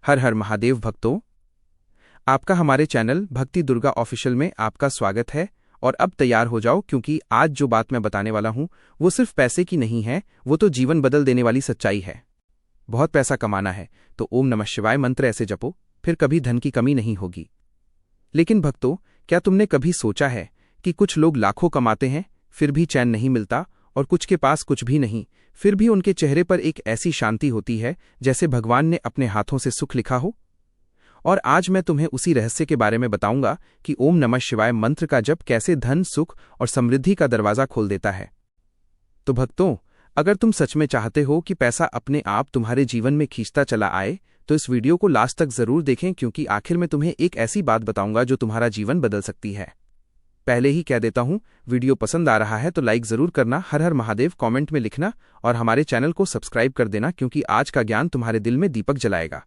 हर हर महादेव भक्तों, आपका हमारे चैनल भक्ति दुर्गा ऑफिशियल में आपका स्वागत है। और अब तैयार हो जाओ, क्योंकि आज जो बात मैं बताने वाला हूं वो सिर्फ पैसे की नहीं है, वो तो जीवन बदल देने वाली सच्चाई है। बहुत पैसा कमाना है तो ओम नमः शिवाय मंत्र ऐसे जपो, फिर कभी धन की कमी नहीं होगी। लेकिन भक्तों, क्या तुमने कभी सोचा है कि कुछ लोग लाखों कमाते हैं फिर भी चैन नहीं मिलता, और कुछ के पास कुछ भी नहीं, फिर भी उनके चेहरे पर एक ऐसी शांति होती है जैसे भगवान ने अपने हाथों से सुख लिखा हो। और आज मैं तुम्हें उसी रहस्य के बारे में बताऊंगा कि ओम नमः शिवाय मंत्र का जप कैसे धन, सुख और समृद्धि का दरवाजा खोल देता है। तो भक्तों, अगर तुम सच में चाहते हो कि पैसा अपने आप तुम्हारे जीवन में खींचता चला आए, तो इस वीडियो को लास्ट तक जरूर देखें, क्योंकि आखिर में तुम्हें एक ऐसी बात बताऊंगा जो तुम्हारा जीवन बदल सकती है। पहले ही कह देता हूं, वीडियो पसंद आ रहा है तो लाइक जरूर करना, हर हर महादेव कमेंट में लिखना और हमारे चैनल को सब्सक्राइब कर देना, क्योंकि आज का ज्ञान तुम्हारे दिल में दीपक जलाएगा।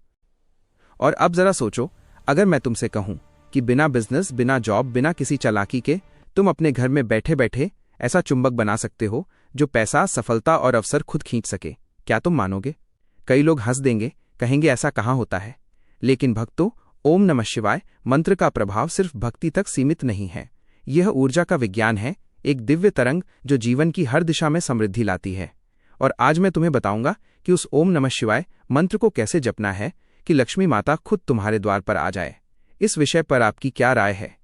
और अब जरा सोचो, अगर मैं तुमसे कहूं कि बिना बिजनेस, बिना जॉब, बिना किसी चालाकी के तुम अपने घर में बैठे बैठे ऐसा चुंबक बना सकते हो जो पैसा, सफलता और अवसर खुद खींच सके, क्या तुम मानोगे? कई लोग हंस देंगे, कहेंगे ऐसा कहां होता है। लेकिन भक्तों, ओम नमः शिवाय मंत्र का प्रभाव सिर्फ भक्ति तक सीमित नहीं है। यह ऊर्जा का विज्ञान है, एक दिव्य तरंग जो जीवन की हर दिशा में समृद्धि लाती है। और आज मैं तुम्हें बताऊंगा कि उस ओम नमः शिवाय मंत्र को कैसे जपना है कि लक्ष्मी माता खुद तुम्हारे द्वार पर आ जाए। इस विषय पर आपकी क्या राय है,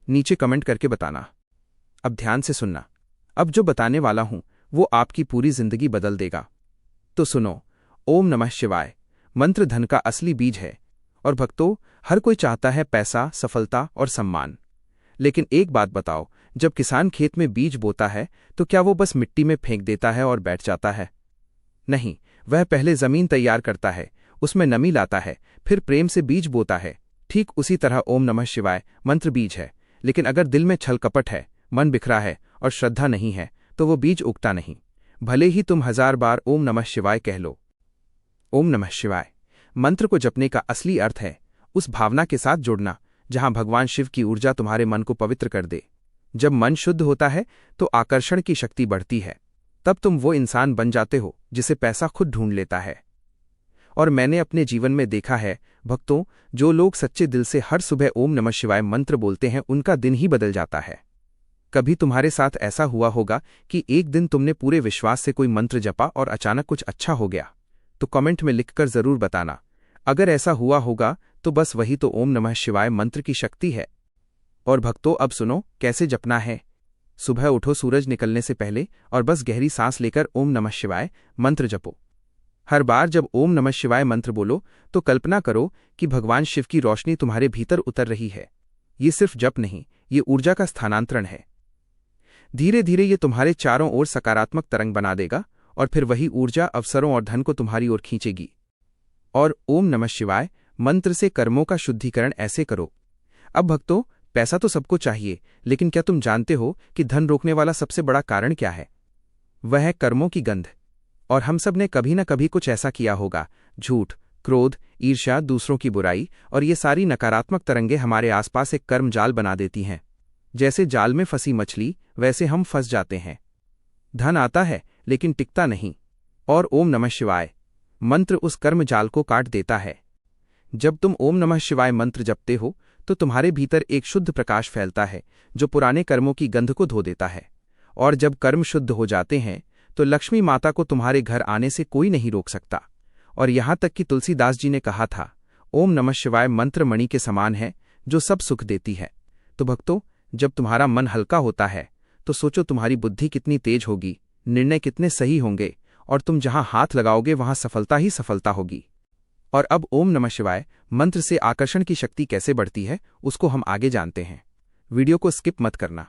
नीचे कमेंट करके बताना। अब ध्यान से सुनना, अब जो बताने वाला हूं वो आपकी पूरी जिंदगी बदल देगा। तो सुनो, ओम नमः शिवाय मंत्र धन का असली बीज है। और भक्तों, हर कोई चाहता है पैसा, सफलता और सम्मान। लेकिन एक बात बताओ, जब किसान खेत में बीज बोता है तो क्या वो बस मिट्टी में फेंक देता है और बैठ जाता है? नहीं, वह पहले जमीन तैयार करता है, उसमें नमी लाता है, फिर प्रेम से बीज बोता है। ठीक उसी तरह ओम नमः शिवाय मंत्र बीज है। लेकिन अगर दिल में छल कपट है, मन बिखरा है और श्रद्धा नहीं है, तो वो बीज उगता नहीं, भले ही तुम 1000 बार ओम नमः शिवाय कह लो। ओम नमः शिवाय मंत्र को जपने का असली अर्थ है उस भावना के साथ जुड़ना जहां भगवान शिव की ऊर्जा तुम्हारे मन को पवित्र कर दे। जब मन शुद्ध होता है तो आकर्षण की शक्ति बढ़ती है, तब तुम वो इंसान बन जाते हो जिसे पैसा खुद ढूंढ लेता है। और मैंने अपने जीवन में देखा है भक्तों, जो लोग सच्चे दिल से हर सुबह ओम नमः शिवाय मंत्र बोलते हैं, उनका दिन ही बदल जाता है। कभी तुम्हारे साथ ऐसा हुआ होगा कि एक दिन तुमने पूरे विश्वास से कोई मंत्र जपा और अचानक कुछ अच्छा हो गया? तो कमेंट में लिखकर जरूर बताना। अगर ऐसा हुआ होगा तो बस वही तो ओम नमः शिवाय मंत्र की शक्ति है। और भक्तों, अब सुनो कैसे जपना है। सुबह उठो सूरज निकलने से पहले और बस गहरी सांस लेकर ओम नमः शिवाय मंत्र जपो। हर बार जब ओम नमः शिवाय मंत्र बोलो तो कल्पना करो कि भगवान शिव की रोशनी तुम्हारे भीतर उतर रही है। ये सिर्फ जप नहीं, ये ऊर्जा का स्थानांतरण है। धीरे धीरे ये तुम्हारे चारों ओर सकारात्मक तरंग बना देगा और फिर वही ऊर्जा अवसरों और धन को तुम्हारी ओर खींचेगी। और ओम नमः शिवाय मंत्र से कर्मों का शुद्धिकरण ऐसे करो। अब भक्तों, पैसा तो सबको चाहिए, लेकिन क्या तुम जानते हो कि धन रोकने वाला सबसे बड़ा कारण क्या है? वह है कर्मों की गंध। और हम सब ने कभी न कभी कुछ ऐसा किया होगा। झूठ, क्रोध, ईर्ष्या, दूसरों की बुराई और ये सारी नकारात्मक तरंगे हमारे आसपास एक कर्म जाल बना देती हैं। जैसे जाल में फंसी मछली, वैसे हम फंस जाते हैं। धन आता है लेकिन टिकता नहीं, और ओम नमः शिवाय मंत्र उस कर्म जाल को काट देता है। जब तुम ओम नमः शिवाय मंत्र जपते हो तो तुम्हारे भीतर एक शुद्ध प्रकाश फैलता है जो पुराने कर्मों की गंध को धो देता है। और जब कर्म शुद्ध हो जाते हैं तो लक्ष्मी माता को तुम्हारे घर आने से कोई नहीं रोक सकता। और यहां तक कि तुलसीदास जी ने कहा था, ओम नमः शिवाय मंत्र मणि के समान है जो सब सुख देती है। तो भक्तों, जब तुम्हारा मन हल्का होता है तो सोचो तुम्हारी बुद्धि कितनी तेज होगी, निर्णय कितने सही होंगे, और तुम जहां हाथ लगाओगे वहां सफलता ही सफलता होगी। और अब ओम नमः शिवाय मंत्र से आकर्षण की शक्ति कैसे बढ़ती है, उसको हम आगे जानते हैं। वीडियो को स्किप मत करना।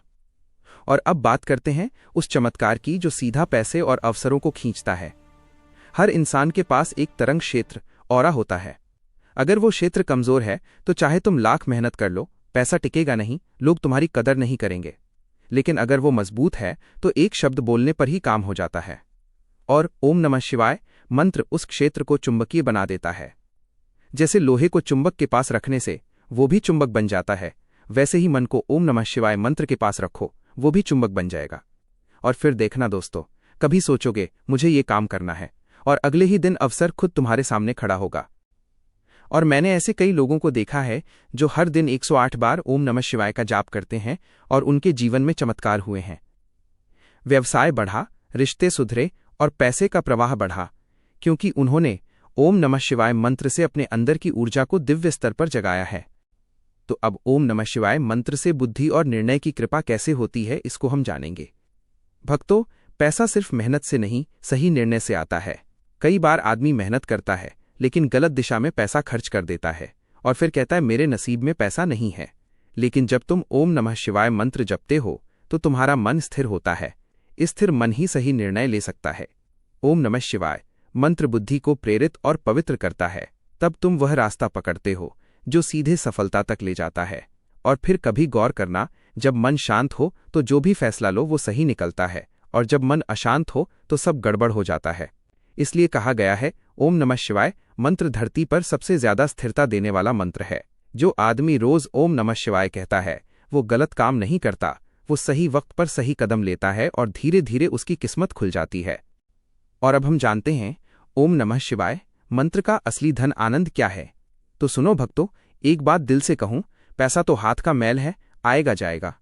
और अब बात करते हैं उस चमत्कार की जो सीधा पैसे और अवसरों को खींचता है। हर इंसान के पास एक तरंग क्षेत्र, ऑरा होता है। अगर वो क्षेत्र कमजोर है तो चाहे तुम लाख मेहनत कर लो, पैसा टिकेगा नहीं, लोग तुम्हारी कदर नहीं करेंगे। लेकिन अगर वो मजबूत है तो एक शब्द बोलने पर ही काम हो जाता है। और ओम नमः शिवाय मंत्र उस क्षेत्र को चुंबकीय बना देता है। जैसे लोहे को चुंबक के पास रखने से वो भी चुंबक बन जाता है, वैसे ही मन को ओम नमः शिवाय मंत्र के पास रखो, वो भी चुंबक बन जाएगा। और फिर देखना दोस्तों, कभी सोचोगे मुझे ये काम करना है, और अगले ही दिन अवसर खुद तुम्हारे सामने खड़ा होगा। और मैंने ऐसे कई लोगों को देखा है जो हर दिन 108 बार ओम नमः शिवाय का जाप करते हैं और उनके जीवन में चमत्कार हुए हैं। व्यवसाय बढ़ा, रिश्ते सुधरे और पैसे का प्रवाह बढ़ा, क्योंकि उन्होंने ओम नमः शिवाय मंत्र से अपने अंदर की ऊर्जा को दिव्य स्तर पर जगाया है। तो अब ओम नमः शिवाय मंत्र से बुद्धि और निर्णय की कृपा कैसे होती है, इसको हम जानेंगे। भक्तों, पैसा सिर्फ मेहनत से नहीं, सही निर्णय से आता है। कई बार आदमी मेहनत करता है लेकिन गलत दिशा में पैसा खर्च कर देता है और फिर कहता है मेरे नसीब में पैसा नहीं है। लेकिन जब तुम ओम नमः शिवाय मंत्र जपते हो तो तुम्हारा मन स्थिर होता है। स्थिर मन ही सही निर्णय ले सकता है। ओम नमः शिवाय मंत्र बुद्धि को प्रेरित और पवित्र करता है। तब तुम वह रास्ता पकड़ते हो जो सीधे सफलता तक ले जाता है। और फिर कभी गौर करना, जब मन शांत हो तो जो भी फैसला लो वो सही निकलता है, और जब मन अशांत हो तो सब गड़बड़ हो जाता है। इसलिए कहा गया है, ओम नमः शिवाय मंत्र धरती पर सबसे ज्यादा स्थिरता देने वाला मंत्र है। जो आदमी रोज ओम नमः शिवाय कहता है वो गलत काम नहीं करता, वो सही वक्त पर सही कदम लेता है और धीरे धीरे उसकी किस्मत खुल जाती है। और अब हम जानते हैं ओम नमः शिवाय मंत्र का असली धन आनंद क्या है। तो सुनो भक्तों, एक बात दिल से कहूं, पैसा तो हाथ का मैल है, आएगा जाएगा,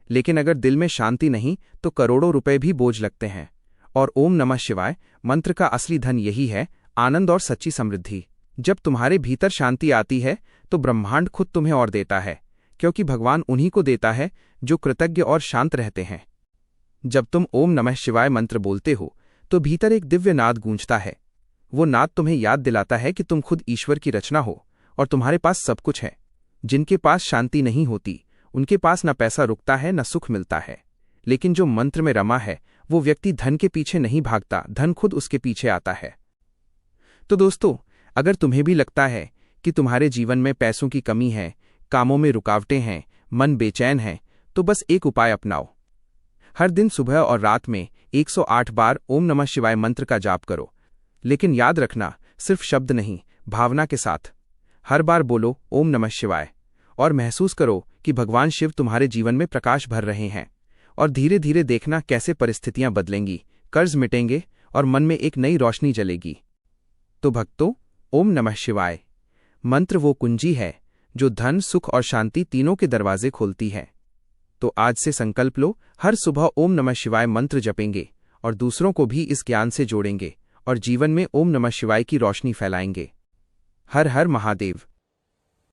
लेकिन अगर दिल में शांति नहीं तो करोड़ों रुपए भी बोझ लगते हैं। और ओम नमः शिवाय मंत्र का असली धन यही है, आनंद और सच्ची समृद्धि। जब तुम्हारे भीतर शांति आती है तो ब्रह्मांड खुद तुम्हें और देता है, क्योंकि भगवान उन्हीं को देता है जो कृतज्ञ और शांत रहते हैं। जब तुम ओम नमः शिवाय मंत्र बोलते हो तो भीतर एक दिव्य नाद गूंजता है। वो नाद तुम्हें याद दिलाता है कि तुम खुद ईश्वर की रचना हो और तुम्हारे पास सब कुछ है। जिनके पास शांति नहीं होती उनके पास न पैसा रुकता है न सुख मिलता है, लेकिन जो मंत्र में रमा है वो व्यक्ति धन के पीछे नहीं भागता, धन खुद उसके पीछे आता है। तो दोस्तों, अगर तुम्हें भी लगता है कि तुम्हारे जीवन में पैसों की कमी है, कामों में रुकावटें हैं, मन बेचैन है, तो बस एक उपाय अपनाओ। हर दिन सुबह और रात में 108 बार ओम नमः शिवाय मंत्र का जाप करो। लेकिन याद रखना, सिर्फ शब्द नहीं, भावना के साथ। हर बार बोलो ओम नमः शिवाय और महसूस करो कि भगवान शिव तुम्हारे जीवन में प्रकाश भर रहे हैं। और धीरे धीरे देखना कैसे परिस्थितियां बदलेंगी, कर्ज मिटेंगे और मन में एक नई रोशनी जलेगी। तो भक्तों, ओम नमः शिवाय मंत्र वो कुंजी है जो धन, सुख और शांति तीनों के दरवाजे खोलती है। तो आज से संकल्प लो, हर सुबह ओम नमः शिवाय मंत्र जपेंगे और दूसरों को भी इस ज्ञान से जोड़ेंगे और जीवन में ओम नमः शिवाय की रोशनी फैलाएंगे। हर हर महादेव।